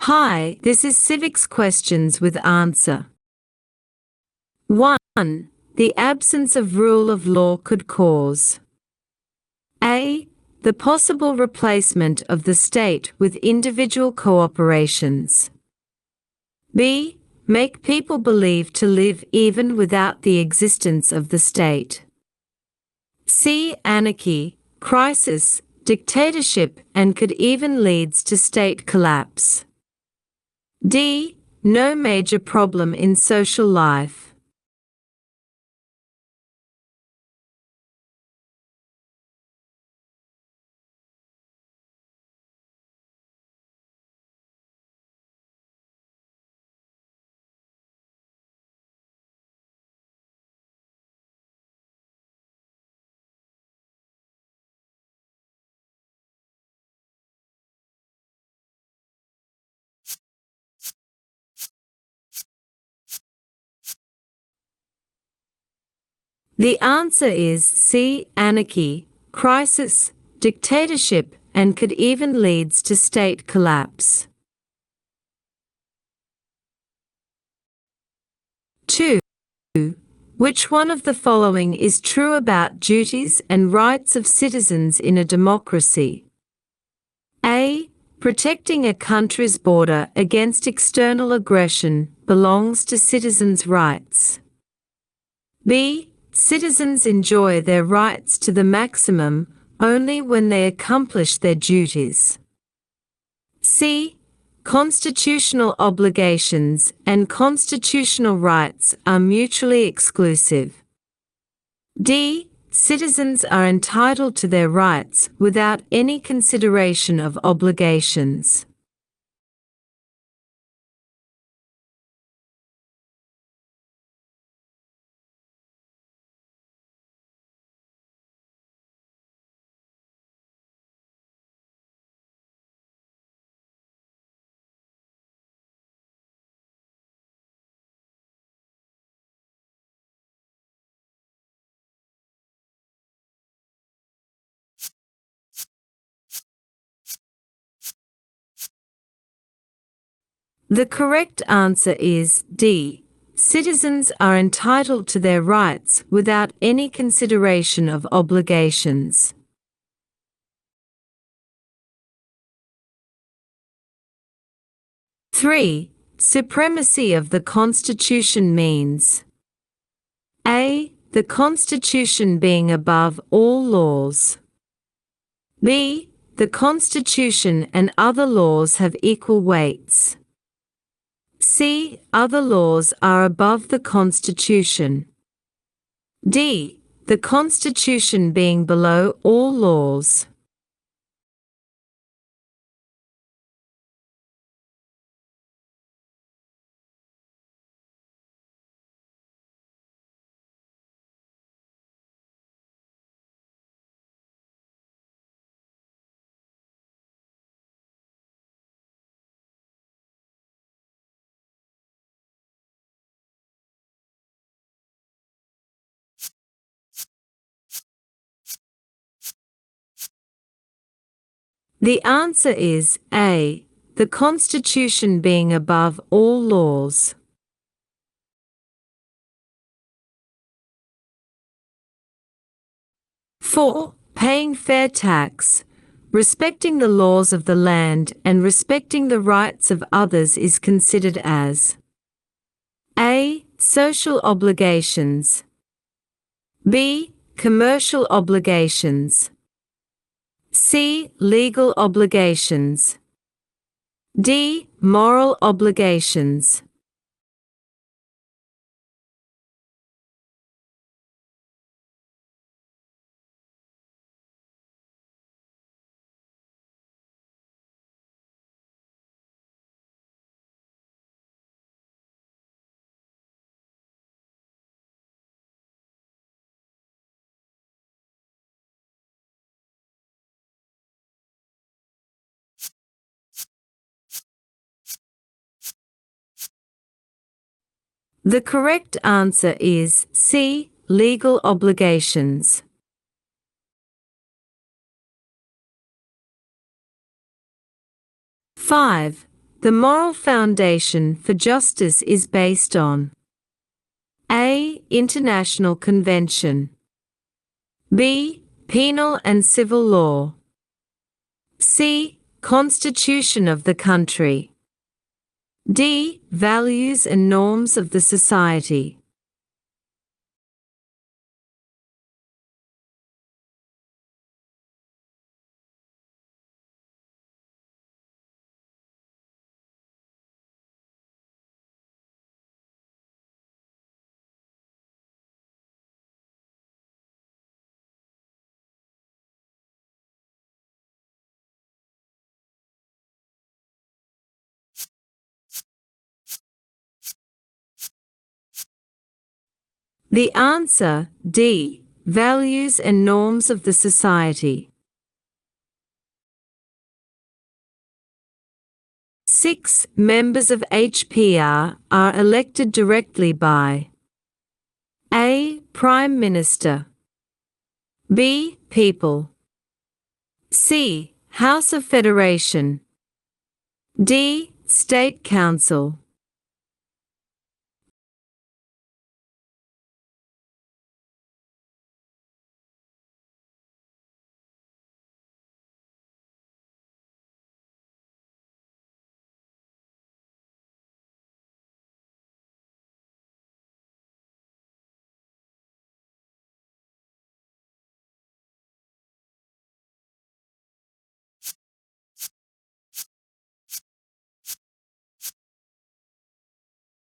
Hi, this is Civics Questions with Answer. 1. The absence of rule of law could cause A. The possible replacement of the state with individual cooperations. B. Make people believe to live even without the existence of the state. C. Anarchy, crisis, dictatorship, and could even leads to state collapse. D. No major problem in social life. The answer is C. Anarchy, crisis, dictatorship, and could even leads to state collapse. 2. Which one of the following is true about duties and rights of citizens in a democracy? A. Protecting a country's border against external aggression belongs to citizens' rights. B. Citizens enjoy their rights to the maximum only when they accomplish their duties. C. Constitutional obligations and constitutional rights are mutually exclusive. D. Citizens are entitled to their rights without any consideration of obligations. The correct answer is D. Citizens are entitled to their rights without any consideration of obligations. 3. Supremacy of the Constitution means A. The Constitution being above all laws. B. The Constitution and other laws have equal weights. C. Other laws are above the Constitution. D. The Constitution being below all laws. The answer is A. The Constitution being above all laws. 4. Paying fair tax. Respecting the laws of the land and respecting the rights of others is considered as A. Social obligations. B. Commercial obligations. C. Legal obligations. D. Moral obligations. The correct answer is C. Legal obligations. 5. the moral foundation for justice is based on A. International Convention, B. Penal and civil law, C. Constitution of the country, D. Values and norms of the society. The answer, D. Values and norms of the society. 6. Members of HPR are elected directly by A. Prime Minister, B. People, C. House of Federation, D. State Council.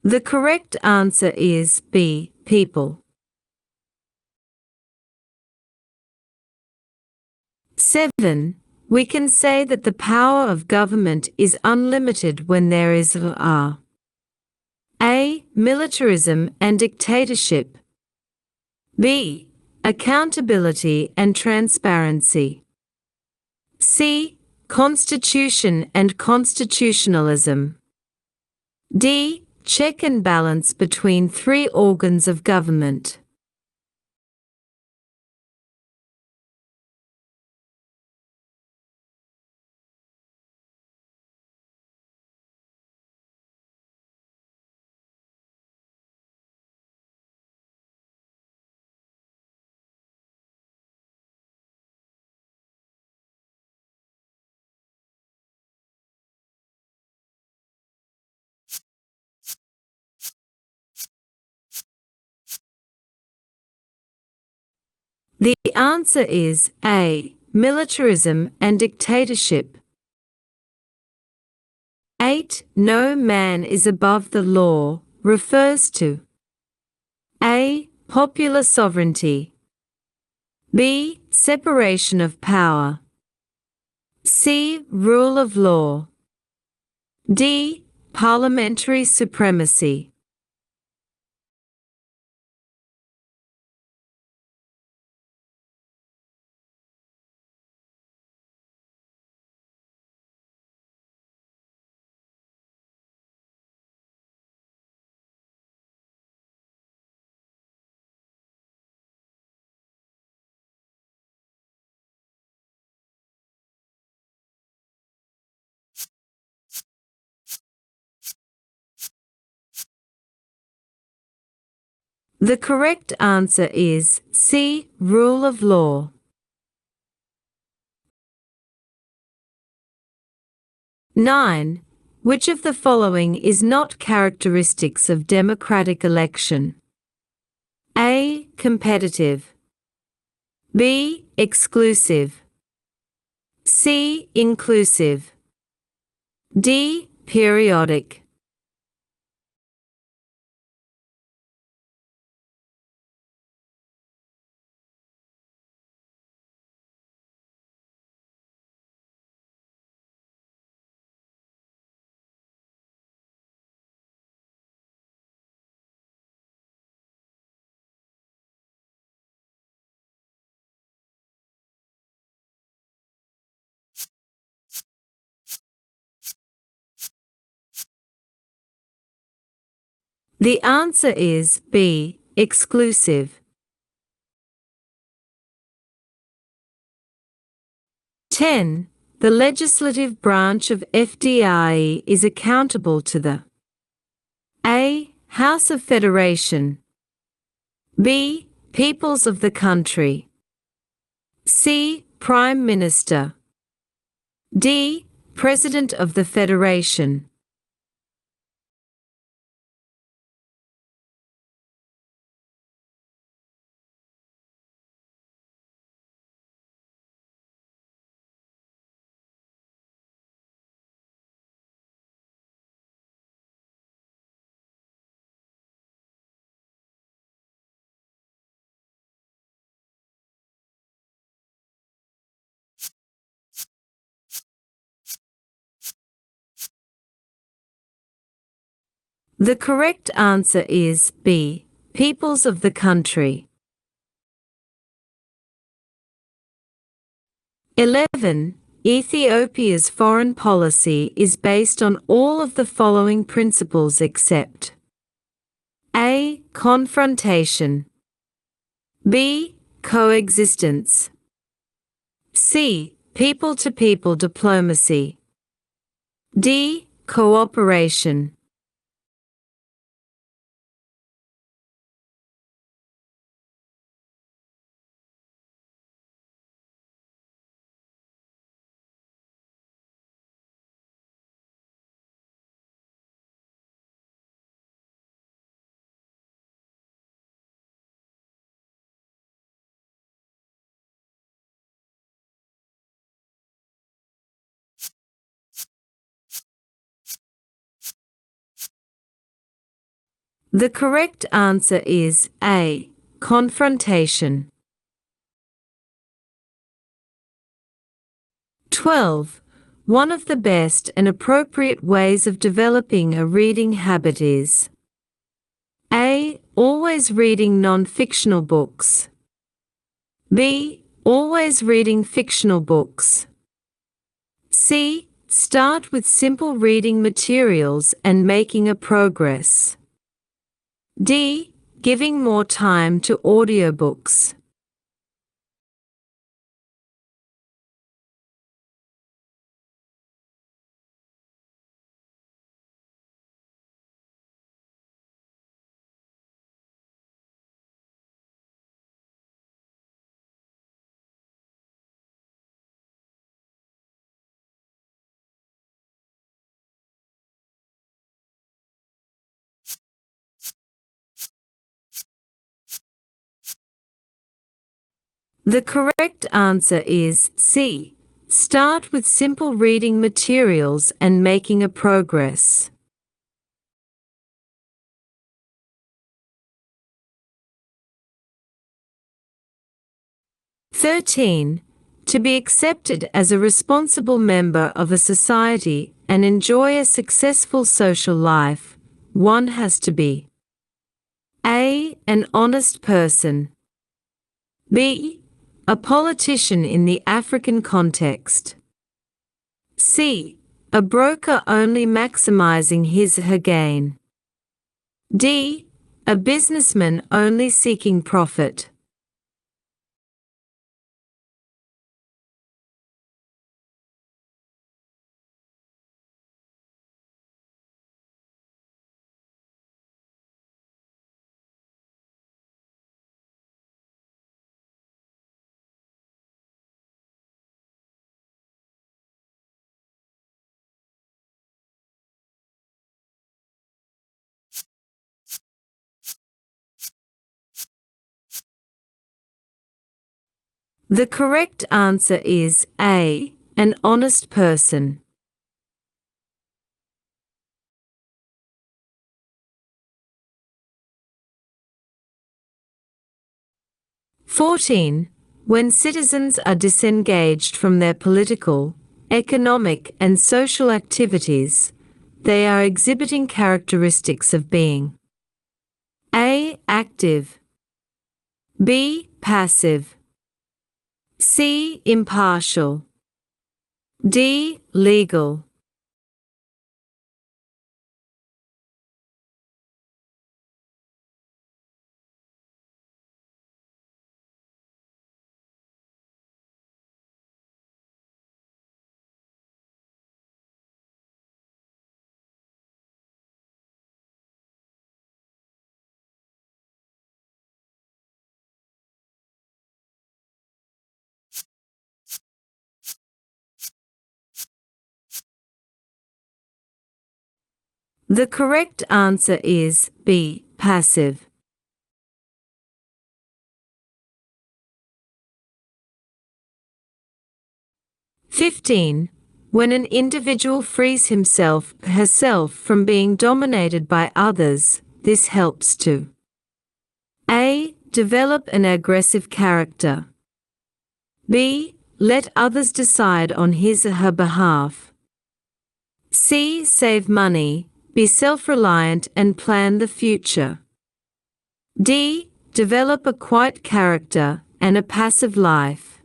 The correct answer is B. People. 7. We can say that the power of government is unlimited when there is A. Militarism and dictatorship, B. Accountability and transparency, C. Constitution and constitutionalism, D. Check and balance between three organs of government. The answer is A. Militarism and dictatorship. 8. No man is above the law refers to A. Popular sovereignty, B. Separation of power, C. Rule of law, D. Parliamentary supremacy. The correct answer is C. Rule of law. 9. Which of the following is not characteristics of democratic election? A. Competitive, B. Exclusive, C. Inclusive, D. Periodic. The answer is B. Exclusive. 10. The legislative branch of FDRE is accountable to the A. House of Federation, B. Peoples of the country, C. Prime Minister, D. President of the Federation. The correct answer is B. Peoples of the country. 11. Ethiopia's foreign policy is based on all of the following principles except A. Confrontation, B. Coexistence, C. People-to-people diplomacy, D. Cooperation. The correct answer is A. Confrontation. 12. One of the best and appropriate ways of developing a reading habit is A. Always reading non-fictional books, B. Always reading fictional books, C. Start with simple reading materials and making a progress, D. Giving more time to audiobooks. The correct answer is C. Start with simple reading materials and making a progress. 13. To be accepted as a responsible member of a society and enjoy a successful social life, one has to be A. An honest person, B. A politician in the African context, C. A broker only maximizing his or her gain, D. A businessman only seeking profit. The correct answer is A. An honest person. 14. When citizens are disengaged from their political, economic, and social activities, they are exhibiting characteristics of being A. Active, B. Passive, C. Impartial, D. Legal. The correct answer is B. Passive. 15. When an individual frees himself, herself from being dominated by others, this helps to A. Develop an aggressive character. B. Let others decide on his or her behalf. C. Save money, be self-reliant and plan the future. D. Develop a quiet character and a passive life.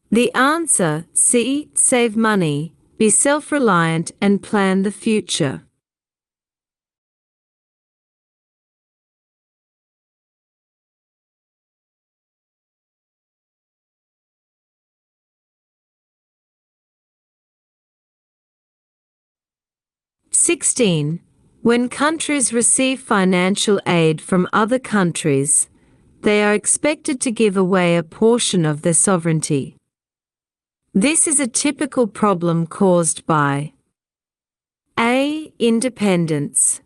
The answer, C. Save money, be self-reliant and plan the future. (16) When countries receive financial aid from other countries, they are expected to give away a portion of their sovereignty. This is a typical problem caused by A. Independence.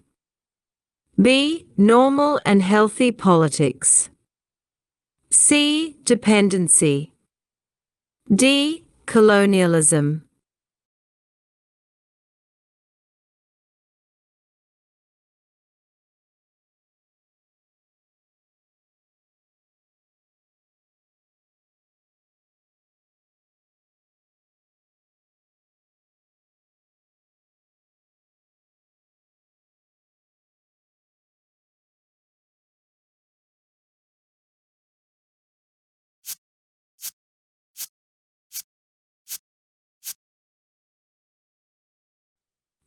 B. Normal and healthy politics. C. Dependency. D. Colonialism.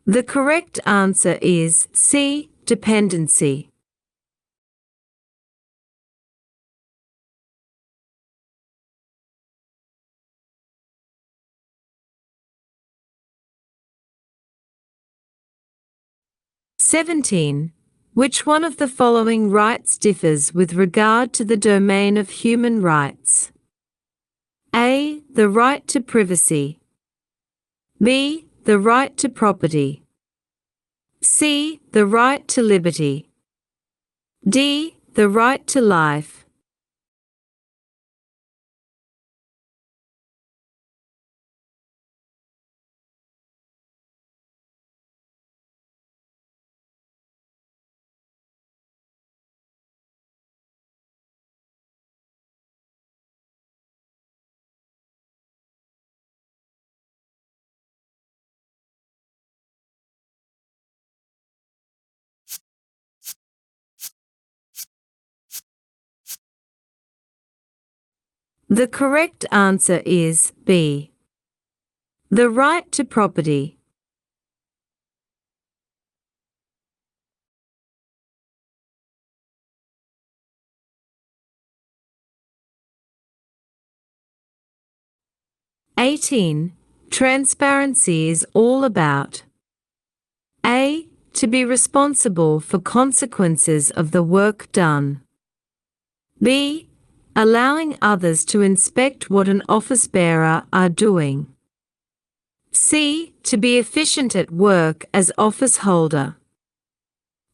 The correct answer is C. Dependency. (17) Which one of the following rights differs with regard to the domain of human rights? A. The right to privacy. B. The right to property. C. The right to liberty. D. The right to life. The correct answer is B. The right to property. (18) Transparency is all about A. To be responsible for consequences of the work done. B. Allowing others to inspect what an office bearer are doing. C. To be efficient at work as office holder.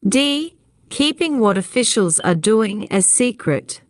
D. Keeping what officials are doing as secret.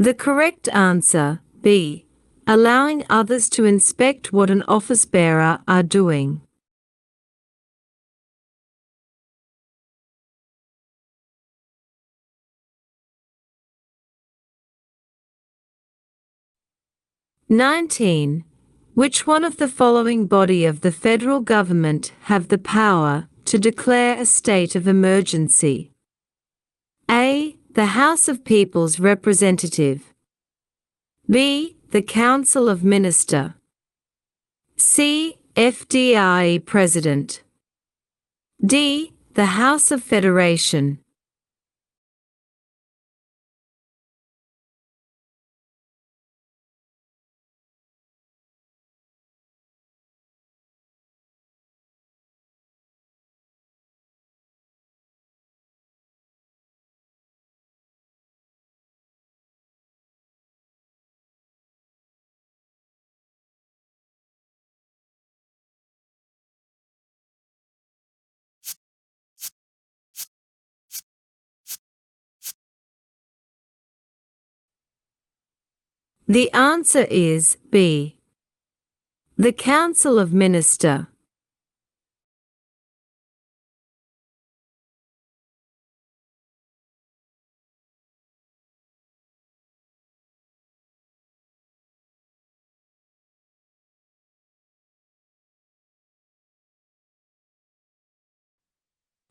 The correct answer, B. allowing others to inspect what an office bearer are doing. (19) Which one of the following body of the federal government have the power to declare a state of emergency? A. The House of People's Representative. B. The Council of Minister. C. FDRE President. D. The House of Federation. The answer is B. The Council of Minister.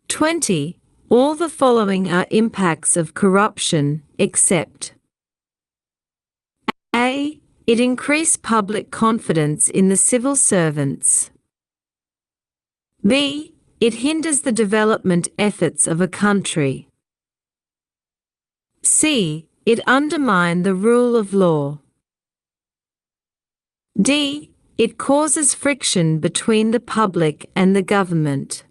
(20) All the following are impacts of corruption, except A. It increased public confidence in the civil servants. B. It hinders the development efforts of a country. C. It undermines the rule of law. D. It causes friction between the public and the government.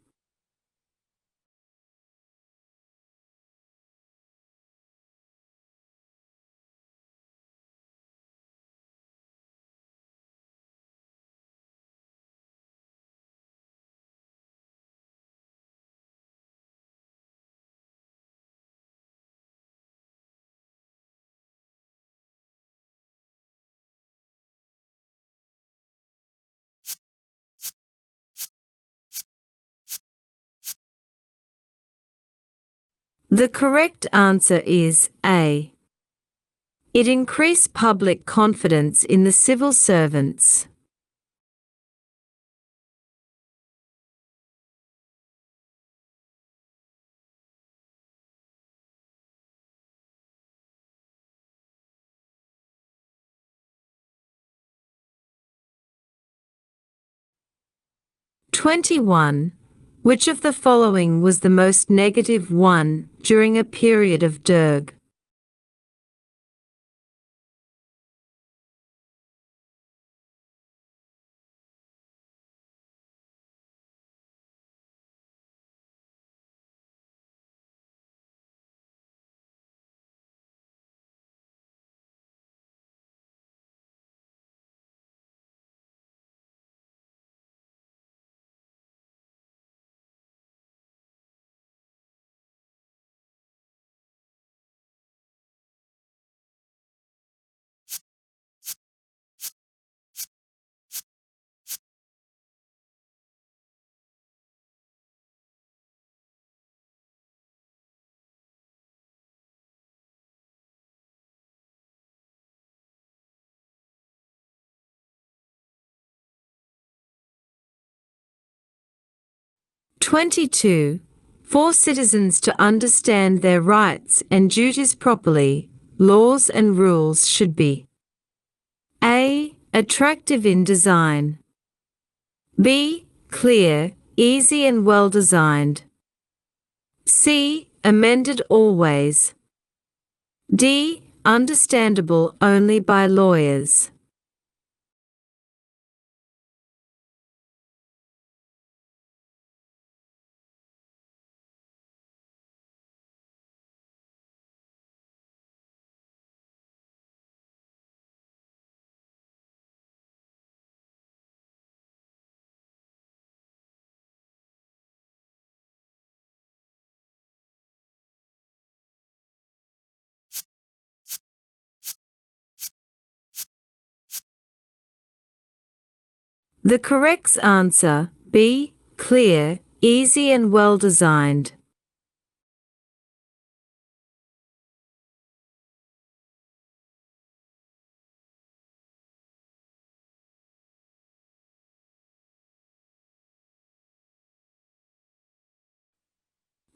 The correct answer is A. It increased public confidence in the civil servants. (21) Which of the following was the most negative one during a period of Derg? (22) For citizens to understand their rights and duties properly, laws and rules should be A. Attractive in design. B. Clear, easy and well designed. C. Amended always. D. Understandable only by lawyers. The correct answer, B, clear, easy and well designed.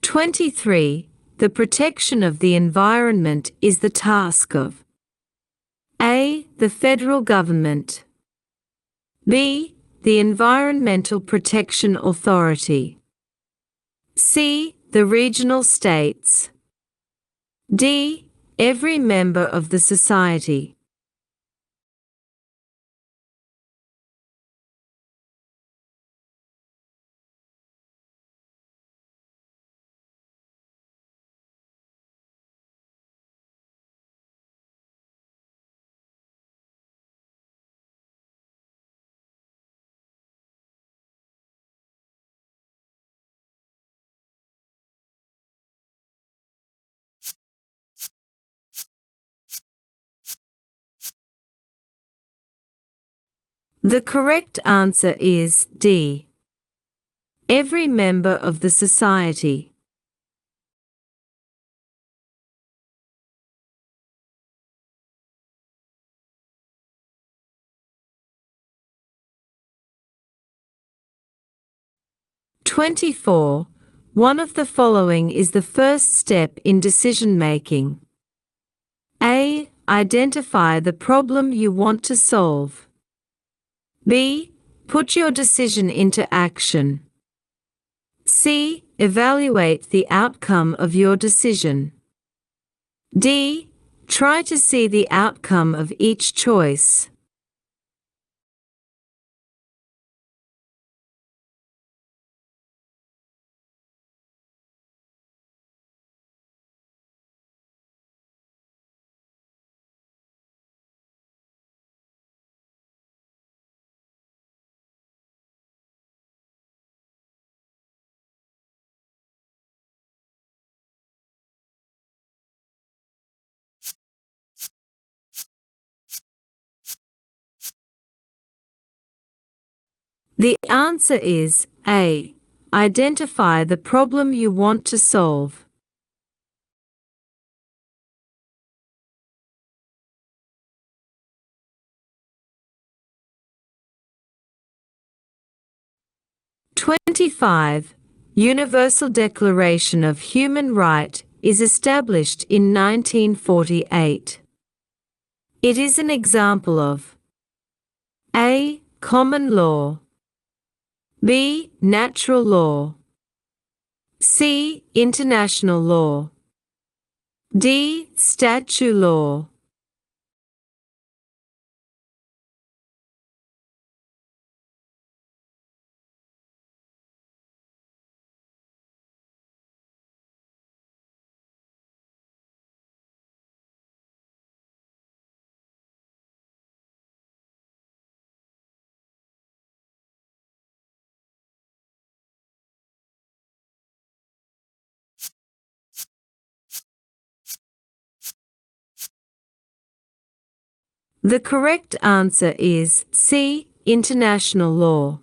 (23) The protection of the environment is the task of A, the federal government, B, the Environmental Protection Authority, C, the regional states, D, every member of the society. The correct answer is D, every member of the society. (24) One of the following is the first step in decision making. A, identify the problem you want to solve. B, put your decision into action. C, evaluate the outcome of your decision. D, try to see the outcome of each choice. The answer is A, identify the problem you want to solve. (25) Universal Declaration of Human Rights is established in 1948. It is an example of A, common law, B, natural law, C, international law, D, statute law. The correct answer is C, international law.